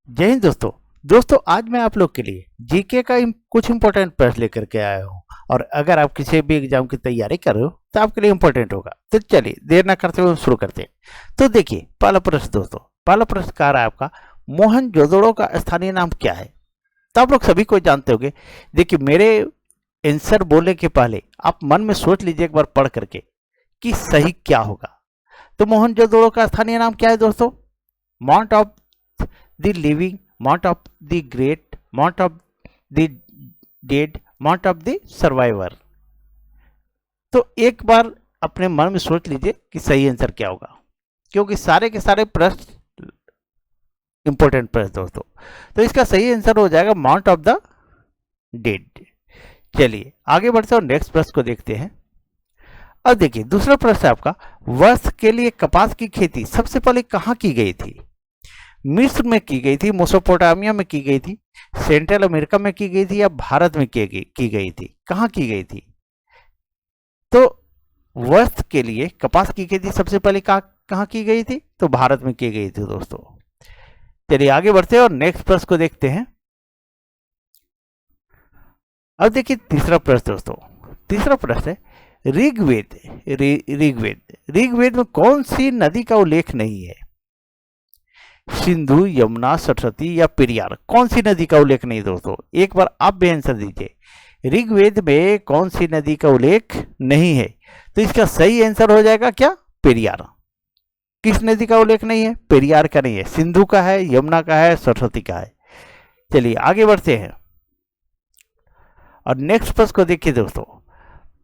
जय हिंद दोस्तों। आज मैं आप लोग के लिए जीके का कुछ इंपॉर्टेंट प्रश्न लेकर के आया हूँ। और अगर आप किसी भी एग्जाम की तैयारी कर रहे हो तो आपके लिए इंपॉर्टेंट होगा। तो चलिए देर ना करते हुए शुरू करते हैं। तो देखिए पहला प्रश्न दोस्तों, पहला प्रश्न कह रहा है आपका मोहनजोदड़ो का स्थानीय नाम क्या है। तो आप लोग सभी को जानते होंगे। देखिए मेरे आंसर बोलने के पहले आप मन में सोच लीजिए एक बार पढ़ करके कि सही क्या होगा। तो मोहनजोदड़ो का स्थानीय नाम क्या है दोस्तों? Mount of the living, mount of the great, mount of the dead, mount of the survivor. तो एक बार अपने मन में सोच लीजिए कि सही आंसर क्या होगा, क्योंकि सारे के सारे प्रश्न इंपॉर्टेंट प्रश्न दोस्तों। तो इसका सही आंसर हो जाएगा माउंट ऑफ द डेड। चलिए आगे बढ़ते हैं और नेक्स्ट प्रश्न को देखते हैं। अब देखिए दूसरा प्रश्न है आपका, वर्ष के लिए कपास की खेती सबसे पहले कहाँ की गई थी? मिस्र में की गई थी, मेसोपोटामिया में की गई थी, सेंट्रल अमेरिका में की गई थी, या भारत में की गई थी? कहाँ की गई थी? तो वर्ष के लिए कपास की खेती सबसे पहले कहाँ की गई थी? तो भारत में की गई थी दोस्तों। चलिए आगे बढ़ते हैं और नेक्स्ट प्रश्न को देखते हैं। अब देखिए तीसरा प्रश्न दोस्तों, तीसरा प्रश्न है ऋग्वेद। ऋग्वेद में कौन सी नदी का उल्लेख नहीं है? सिंधु, यमुना, सरस्वती या पेरियार? कौन सी नदी का उल्लेख नहीं दोस्तों? एक बार आप भी आंसर दीजिए। ऋग्वेद में कौन सी नदी का उल्लेख नहीं है? तो इसका सही आंसर हो जाएगा क्या? पेरियार। किस नदी का उल्लेख नहीं है? पेरियार का नहीं है, सिंधु का है, यमुना का है, सरस्वती का है। चलिए आगे बढ़ते हैं और नेक्स्ट प्रश्न को देखिए दोस्तों।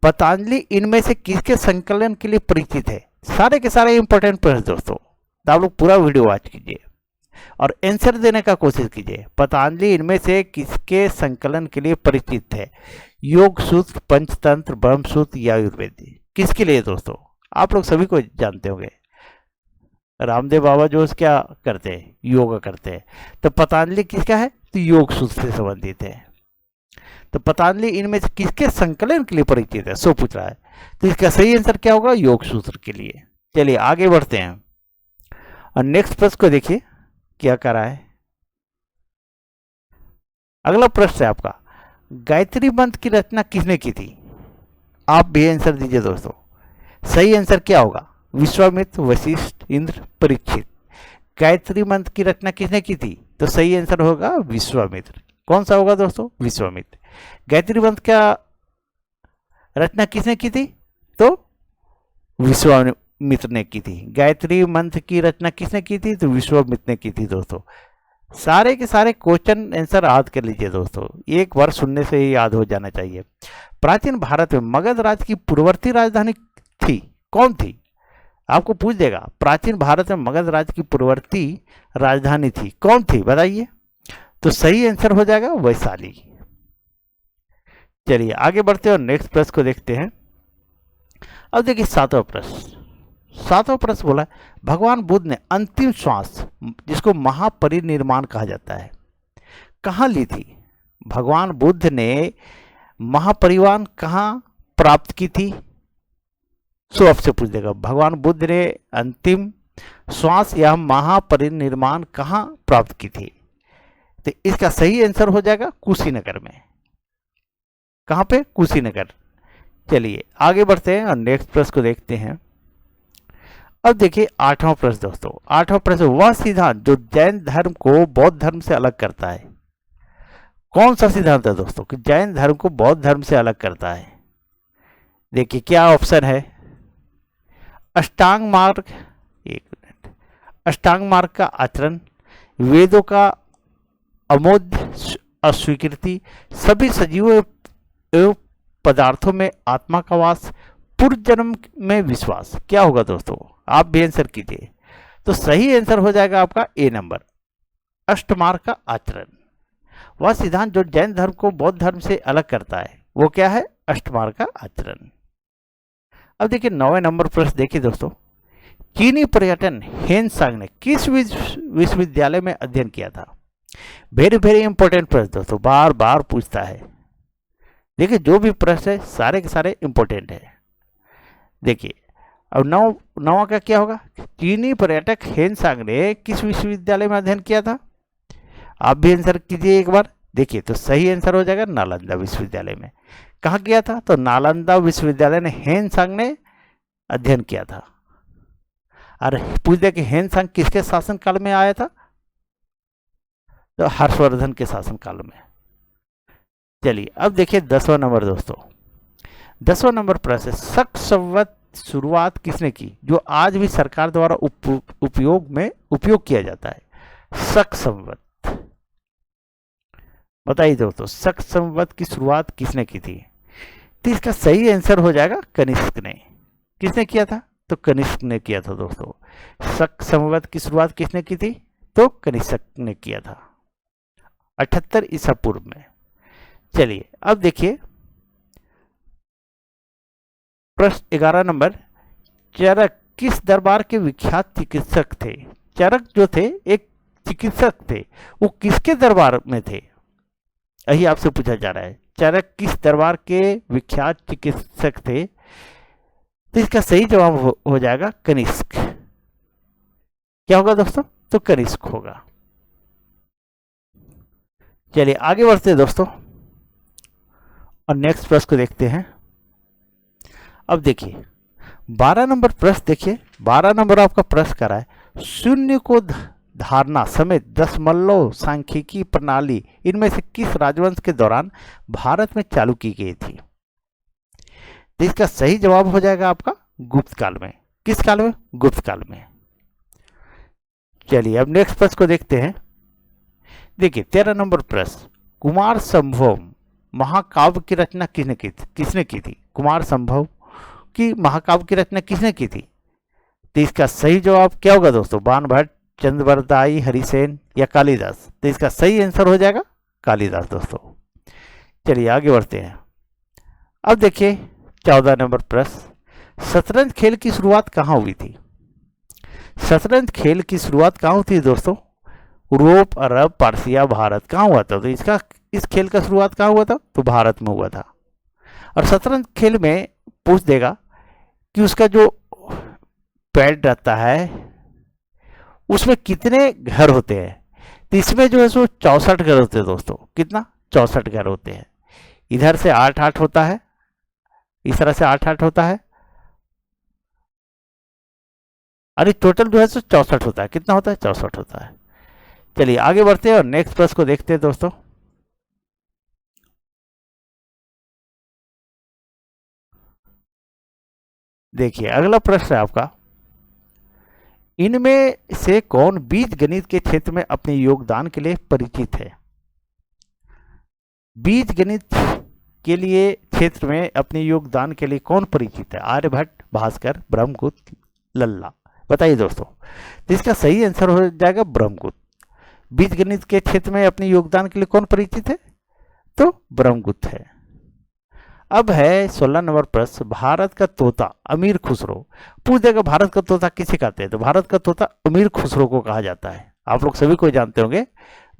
पतंजलि इनमें से किसके संकलन के लिए परिचित है? सारे के सारे इंपॉर्टेंट प्रश्न दोस्तों, तो आप लोग पूरा वीडियो वॉच कीजिए और आंसर देने का कोशिश कीजिए। पतंजलि इनमें से किसके संकलन के लिए परिचित है? योग सूत्र, पंचतंत्र, ब्रह्मसूत्र या आयुर्वेद? किसके लिए दोस्तों? आप लोग सभी को जानते होंगे। रामदेव बाबा जो क्या करते हैं? योगा करते हैं। तो पतंजलि किसका है? तो योग सूत्र से संबंधित है। तो पतंजलि इनमें से किसके संकलन के लिए परिचित है, सो पूछ रहा है। तो इसका सही आंसर क्या होगा? योग सूत्र के लिए। चलिए आगे बढ़ते हैं और नेक्स्ट प्रश्न को देखिए क्या कर रहा है। अगला प्रश्न है आपका, गायत्री मंत्र की रचना किसने की थी? आप भी आंसर दीजिए दोस्तों। सही आंसर क्या होगा? विश्वामित्र, वशिष्ठ, इंद्र, परीक्षित। गायत्री मंत्र की रचना किसने की थी? तो सही आंसर होगा विश्वामित्र। कौन सा होगा दोस्तों? विश्वामित्र। गायत्री मंत्र का रचना किसने की थी? तो विश्वामित्र ने की थी। गायत्री मंत्र की रचना किसने की थी? तो विश्वामित्र ने की थी दोस्तों। सारे के सारे क्वेश्चन आंसर याद कर लीजिए दोस्तों, एक बार सुनने से ही याद हो जाना चाहिए। प्राचीन भारत में मगध राज की पूर्ववर्ती राजधानी थी, कौन थी? आपको पूछ देगा प्राचीन भारत में मगध राज की पूर्ववर्ती राजधानी थी, कौन थी बताइए? तो सही आंसर हो जाएगा वैशाली। चलिए आगे बढ़ते हैं और नेक्स्ट प्रश्न को देखते हैं। अब देखिए सातवां प्रश्न, सातवां प्रश्न बोला भगवान बुद्ध ने अंतिम श्वास, जिसको महापरिनिर्वाण कहा जाता है, कहाँ ली थी? भगवान बुद्ध ने महापरिनिर्वाण कहाँ प्राप्त की थी? सो आपसे पूछ देगा भगवान बुद्ध ने अंतिम श्वास या महापरिनिर्वाण कहाँ प्राप्त की थी? तो इसका सही आंसर हो जाएगा कुशीनगर में। कहाँ पे? कुशीनगर। चलिए आगे बढ़ते हैं और नेक्स्ट प्रश्न को देखते हैं। अब देखिए आठवां प्रश्न दोस्तों, आठवां प्रश्न, वह सिद्धांत जो जैन धर्म को बौद्ध धर्म से अलग करता है, कौन सा सिद्धांत है दोस्तों कि जैन धर्म को बौद्ध धर्म से अलग करता है? देखिए क्या ऑप्शन है। अष्टांग मार्ग, एक मिनट, अष्टांग मार्ग का आचरण, वेदों का अमोघ अस्वीकृति, सभी सजीवों एवं पदार्थों में आत्मा का वास, पूर्व जन्म में विश्वास। क्या होगा दोस्तों? आप भी आंसर कीजिए। तो सही आंसर हो जाएगा आपका ए नंबर, अष्टमार्ग का आचरण। वह सिद्धांत जो जैन धर्म को बौद्ध धर्म से अलग करता है वो क्या है? अष्टमार्ग का आचरण। अब देखिए 9वें नंबर प्रश्न देखिए दोस्तों, चीनी पर्यटन हेन सांग ने किस विश्वविद्यालय में अध्ययन किया था? वेरी वेरी इंपॉर्टेंट प्रश्न दोस्तों, बार बार पूछता है। देखिए जो भी प्रश्न है सारे के सारे इंपॉर्टेंट है। देखिए अब नवा का क्या होगा? चीनी पर्यटक हेन सांग ने किस विश्वविद्यालय में अध्ययन किया था? आप भी आंसर कीजिए एक बार। देखिए तो सही आंसर हो जाएगा नालंदा विश्वविद्यालय में। कहाँ किया था? तो नालंदा विश्वविद्यालय ने ह्वेनसांग ने अध्ययन किया था। और पूछ दिया कि ह्वेनसांग किसके शासनकाल में आया था? तो हर्षवर्धन के शासनकाल में। चलिए अब देखिए 10वां नंबर दोस्तों। 10वां नंबर प्रश्न है, शक संवत शुरुआत किसने की? जो आज भी सरकार द्वारा उपयोग किया जाता है। शक संवत बताइए दोस्तों, शक संवत की शुरुआत किसने की थी? तो इसका सही आंसर हो जाएगा कनिष्क ने। किसने किया था? तो कनिष्क ने किया था दोस्तों। शक संवत की शुरुआत किसने की थी? तो कनिष्क ने किया था 78 ईसा पूर्व में। चलिए अब देखिए प्रश्न 11 नंबर, चरक किस दरबार के विख्यात चिकित्सक थे? चरक जो थे एक चिकित्सक थे, वो किसके दरबार में थे? यही आपसे पूछा जा रहा है, चरक किस दरबार के विख्यात चिकित्सक थे? तो इसका सही जवाब हो जाएगा कनिष्क। क्या होगा दोस्तों? तो कनिष्क होगा। चलिए आगे बढ़ते हैं दोस्तों और नेक्स्ट प्रश्न को देखते हैं। अब देखिए 12 नंबर प्रश्न देखिए, 12 नंबर आपका प्रश्न करा है, शून्य को धारणा समेत दशमलव सांख्यिकी प्रणाली इनमें से किस राजवंश के दौरान भारत में चालू की गई थी? तो इसका सही जवाब हो जाएगा आपका गुप्त काल में। किस काल में? गुप्त काल में। चलिए अब नेक्स्ट प्रश्न को देखते हैं। देखिए 13 नंबर प्रश्न, कुमार संभव महाकाव्य की रचना किसने की थी? कुमार संभव की महाकाव्य की रचना किसने की थी? तो इसका सही जवाब क्या होगा दोस्तों? बाणभट्ट, चंद्रवरदाई, हरिसेन या कालिदास? तो इसका सही आंसर हो जाएगा कालिदास दोस्तों। चलिए आगे बढ़ते हैं। अब देखिए 14 नंबर प्रश्न, शतरंज खेल की शुरुआत कहाँ हुई थी? शतरंज खेल की शुरुआत कहाँ हुई थी दोस्तों? यूरोप, अरब, पारसिया, भारत। कहाँ हुआ था? तो इस खेल का शुरुआत कहाँ हुआ था? तो भारत में हुआ था। और शतरंज खेल में पूछ देगा कि उसका जो पैड रहता है उसमें कितने घर होते हैं? तो इसमें जो है सो 64 घर होते हैं दोस्तों। कितना? 64 घर होते हैं। इधर से 8-8 होता है, इस तरह से 8-8 होता है, अरे टोटल जो है सो 64 होता है। कितना होता है? 64 होता है। चलिए आगे बढ़ते हैं और नेक्स्ट प्रश्न को देखते हैं दोस्तों। देखिए अगला प्रश्न है आपका, इनमें से कौन बीज गणित के क्षेत्र में अपने योगदान के लिए परिचित है? बीज गणित के लिए क्षेत्र में अपने योगदान के लिए कौन परिचित है? आर्यभट्ट, भास्कर, ब्रह्मगुप्त, लल्ला। बताइए दोस्तों। तो इसका सही आंसर हो जाएगा ब्रह्मगुप्त। बीज गणित के क्षेत्र में अपने योगदान के लिए कौन परिचित है? तो ब्रह्मगुप्त है। अब है 16 नंबर प्रश्न, भारत का तोता अमीर खुसरो। पूछ देगा भारत का तोता किसे कहते हैं? तो भारत का तोता अमीर खुसरो को कहा जाता है। आप लोग सभी को जानते होंगे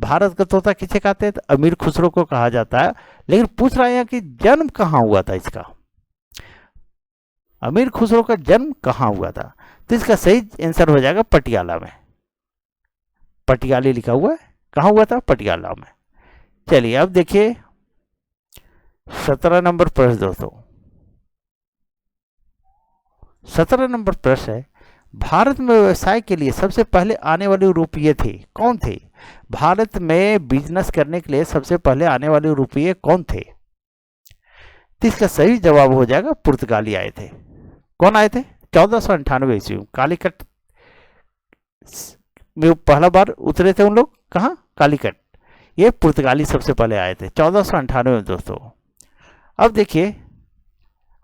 भारत का तोता किसे कहते हैं? तो अमीर खुसरो को कहा जाता है। लेकिन पूछ रहा है कि जन्म कहाँ हुआ था इसका? अमीर खुसरो का जन्म कहाँ हुआ था? तो इसका सही आंसर हो जाएगा पटियाला में। पटियाली लिखा हुआ है, कहाँ हुआ था? पटियाला में। चलिए अब देखिए 17 नंबर प्रश्न दोस्तों। 17 नंबर प्रश्न है, भारत में व्यवसाय के लिए सबसे पहले आने वाले यूरोपीय थे कौन थे? भारत में बिजनेस करने के लिए सबसे पहले आने वाले यूरोपीय कौन थे? तो इसका सही जवाब हो जाएगा पुर्तगाली आए थे। कौन आए थे? 1498 ईस्वी में कालीकट में पहला बार उतरे थे उन लोग। कहाँ? कालीकट। ये पुर्तगाली सबसे पहले आए थे 1498 में दोस्तों। अब देखिए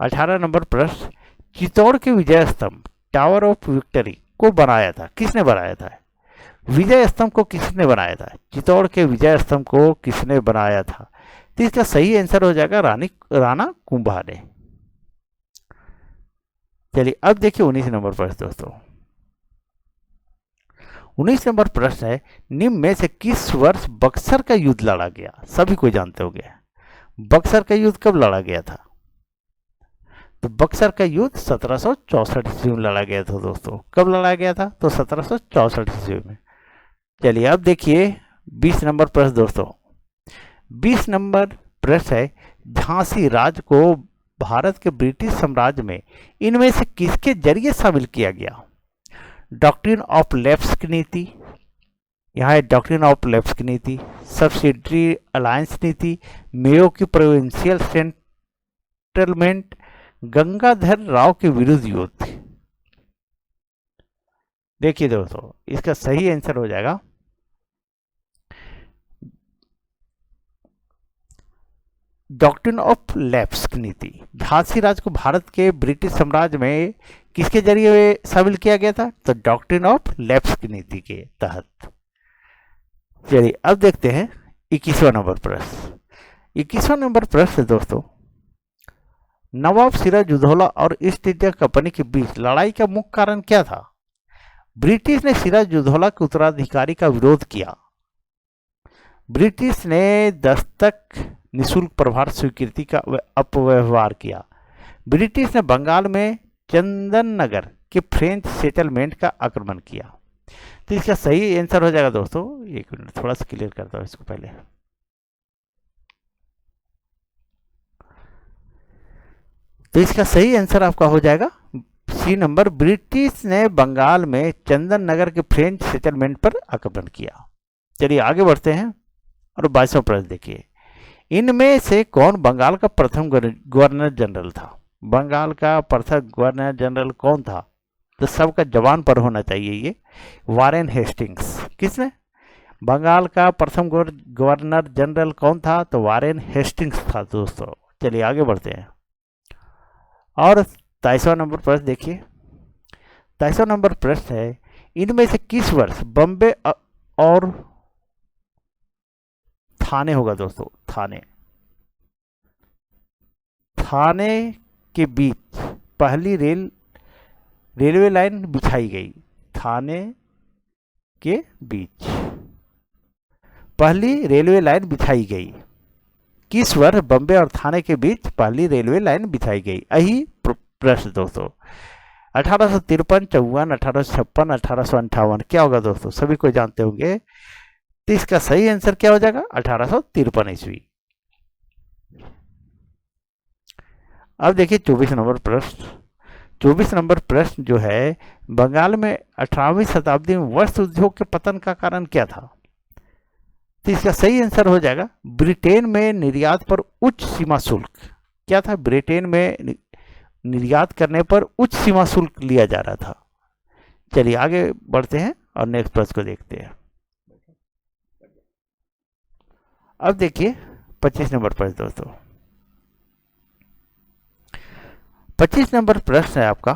18 नंबर प्रश्न, चित्तौड़ के विजय स्तंभ टावर ऑफ विक्ट्री को बनाया था किसने? बनाया था विजय स्तंभ को किसने बनाया था? चित्तौड़ के विजय स्तंभ को किसने बनाया था? तो इसका सही आंसर हो जाएगा राणा कुंभा ने। चलिए अब देखिए 19 नंबर प्रश्न दोस्तों। 19 नंबर प्रश्न है, निम्न में से किस वर्ष बक्सर का युद्ध लड़ा गया? सभी को जानते होंगे बक्सर का युद्ध कब लड़ा गया था? तो बक्सर का युद्ध 1764 ईस्वी में लड़ा गया था दोस्तों। कब लड़ा गया था? तो 1764 ईस्वी में। चलिए अब देखिए 20 नंबर प्रश्न दोस्तों, 20 नंबर प्रश्न है, झांसी राज्य को भारत के ब्रिटिश साम्राज्य में इनमें से किसके जरिए शामिल किया गया? डॉक्ट्रिन ऑफ लैप्स की नीति, यहाँ है डॉक्ट्रिन ऑफ लैप्स की नीति, सब्सिडरी अलायंस नीति, मेयो की प्रोविंशियल सेटलमेंट, गंगाधर राव के विरुद्ध युद्ध। देखिए दोस्तों, इसका सही आंसर हो जाएगा डॉक्ट्रिन ऑफ लैप्स की नीति। झांसी राज्य को भारत के ब्रिटिश साम्राज्य में किसके जरिए शामिल किया गया था? तो डॉक्ट्रिन ऑफ लैप्स की नीति के तहत। चलिए अब देखते हैं 21वां नंबर प्रश्न। 21वां नंबर प्रश्न दोस्तों, नवाब सिराजुद्दौला और ईस्ट इंडिया कंपनी के बीच लड़ाई का मुख्य कारण क्या था? ब्रिटिश ने सिराजुद्दौला के उत्तराधिकारी का विरोध किया, ब्रिटिश ने दस्तक निःशुल्क प्रभार स्वीकृति का अपव्यवहार किया, ब्रिटिश ने बंगाल में चंदन के फ्रेंच सेटलमेंट का आक्रमण किया। तो इसका सही आंसर हो जाएगा दोस्तों, एक मिनट थोड़ा सा क्लियर करता हूं इसको पहले। तो इसका सही आंसर आपका हो जाएगा सी नंबर, ब्रिटिश ने बंगाल में चंदन के फ्रेंच सेटलमेंट पर आक्रमण किया। चलिए आगे बढ़ते हैं और 22वां प्रश्न देखिए, इनमें से कौन बंगाल का प्रथम गवर्नर जनरल था? बंगाल का प्रथम गवर्नर जनरल कौन था? तो सबका जवान पर होना चाहिए ये, वारेन हेस्टिंग्स। किसने? बंगाल का प्रथम गवर्नर जनरल कौन था? तो वारेन हेस्टिंग्स था दोस्तों। चलिए आगे बढ़ते हैं और 23वां नंबर प्रश्न देखिए। 23वां नंबर प्रश्न है, इनमें से किस वर्ष बॉम्बे और थाने होगा दोस्तों? थाने के बीच पहली रेलवे लाइन बिछाई गई। थाने के बीच पहली रेलवे लाइन बिछाई गई। किस वर्ष बॉम्बे और थाने के बीच पहली रेलवे लाइन बिछाई गई? यही प्रश्न दोस्तों। 1853, 54, 1856, 1858 क्या होगा दोस्तों? सभी को जानते होंगे। तो इसका सही आंसर क्या हो जाएगा? 1853 ईस्वी। अब देखिए 24 नंबर प्रश्न। 24 नंबर प्रश्न जो है, बंगाल में 18वीं शताब्दी में वस्त्र उद्योग के पतन का कारण क्या था? तो इसका सही आंसर हो जाएगा ब्रिटेन में निर्यात पर उच्च सीमा शुल्क। क्या था? ब्रिटेन में निर्यात करने पर उच्च सीमा शुल्क लिया जा रहा था। चलिए आगे बढ़ते हैं और नेक्स्ट प्रश्न को देखते हैं। अब देखिए 25 नंबर प्रश्न दोस्तों। 25 नंबर प्रश्न है आपका,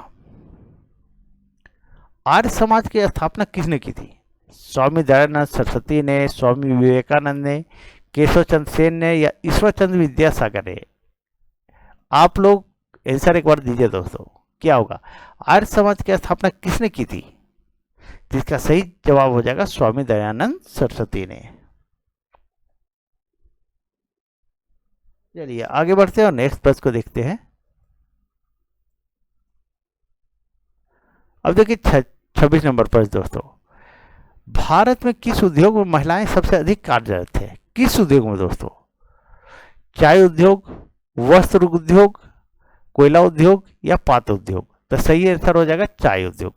आर्य समाज की स्थापना किसने की थी? स्वामी दयानंद सरस्वती ने, स्वामी विवेकानंद ने, केशव चंद्र सेन ने या ईश्वर चंद्र विद्यासागर ने? आप लोग आंसर एक बार दीजिए दोस्तों, क्या होगा? आर्य समाज की स्थापना किसने की थी? जिसका सही जवाब हो जाएगा स्वामी दयानंद सरस्वती ने। चलिए आगे बढ़ते हैं और नेक्स्ट प्रश्न को देखते हैं। अब देखिए 26 नंबर प्रश्न दोस्तों, भारत में किस उद्योग में महिलाएं सबसे अधिक कार्यरत है? किस उद्योग में दोस्तों? चाय उद्योग, वस्त्र उद्योग, कोयला उद्योग या पात्र उद्योग? तो सही आंसर हो जाएगा चाय उद्योग।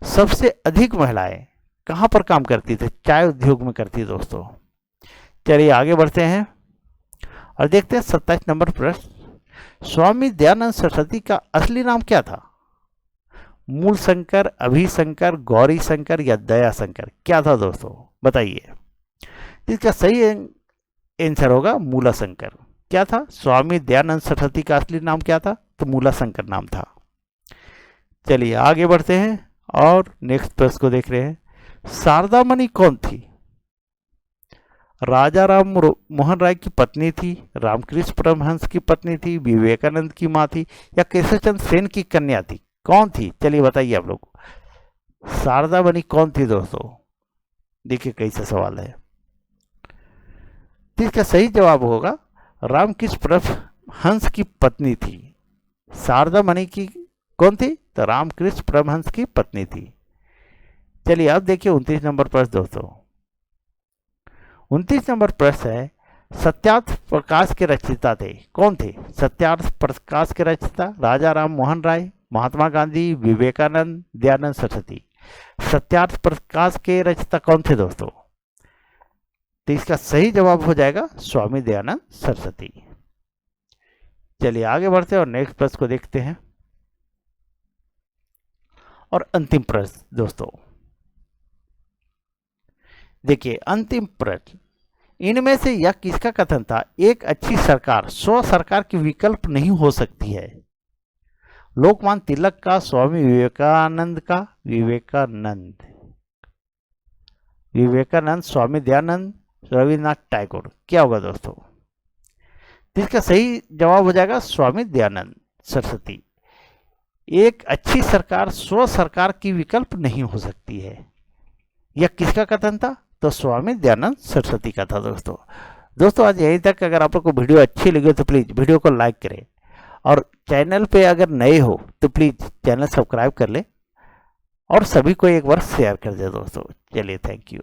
सबसे अधिक महिलाएं कहां पर काम करती थी? चाय उद्योग में करती है दोस्तों। चलिए आगे बढ़ते हैं और देखते हैं 27 नंबर प्रश्न, स्वामी दयानंद सरस्वती का असली नाम क्या था? मूल शंकर, अभिशंकर, गौरी शंकर या दया शंकर? क्या था दोस्तों? बताइए। इसका सही आंसर होगा मूला शंकर। क्या था? स्वामी दयानंद सरस्वती का असली नाम क्या था? तो मूला शंकर नाम था। चलिए आगे बढ़ते हैं और नेक्स्ट प्रश्न को देख रहे हैं। शारदा मणि कौन थी? राजा राम मोहन राय की पत्नी थी, रामकृष्ण परमहंस की पत्नी थी, विवेकानंद की मां थी या केशव चंद्र सेन की कन्या थी? कौन थी? चलिए बताइए आप लोग, शारदा मणि कौन थी दोस्तों? देखिए कैसा सवाल है। तो इसका सही जवाब होगा रामकृष्ण परमहंस की पत्नी थी। शारदा मणि की कौन थी? तो रामकृष्ण परमहंस की पत्नी थी। चलिए अब देखिए 29 नंबर प्रश्न दोस्तों। 29 नंबर प्रश्न है, सत्यार्थ प्रकाश के रचयिता थे, कौन थे? सत्यार्थ प्रकाश के रचयिता राजा राम मोहन राय, महात्मा गांधी, विवेकानंद, दयानंद सरस्वती। सत्यार्थ प्रकाश के रचयिता कौन थे दोस्तों? तो इसका सही जवाब हो जाएगा स्वामी दयानंद सरस्वती। चलिए आगे बढ़ते हैं और नेक्स्ट प्रश्न को देखते हैं। और अंतिम प्रश्न दोस्तों, देखिए अंतिम प्रश्न, इनमें से यह किसका कथन था? एक अच्छी सरकार स्व सरकार की विकल्प नहीं हो सकती है। लोकमान्य तिलक का, स्वामी विवेकानंद का, विवेकानंद, स्वामी दयानंद, रविन्द्रनाथ टैगोर। क्या होगा दोस्तों? इसका सही जवाब हो जाएगा स्वामी दयानंद सरस्वती। एक अच्छी सरकार स्व सरकार की विकल्प नहीं हो सकती है, यह किसका कथन था? तो स्वामी दयानंद सरस्वती का था दोस्तों आज यहीं तक। अगर आप लोग को वीडियो अच्छी लगी तो प्लीज़ वीडियो को लाइक करें, और चैनल पे अगर नए हो तो प्लीज़ चैनल सब्सक्राइब कर ले, और सभी को एक बार शेयर कर दे दोस्तों। चलिए थैंक यू।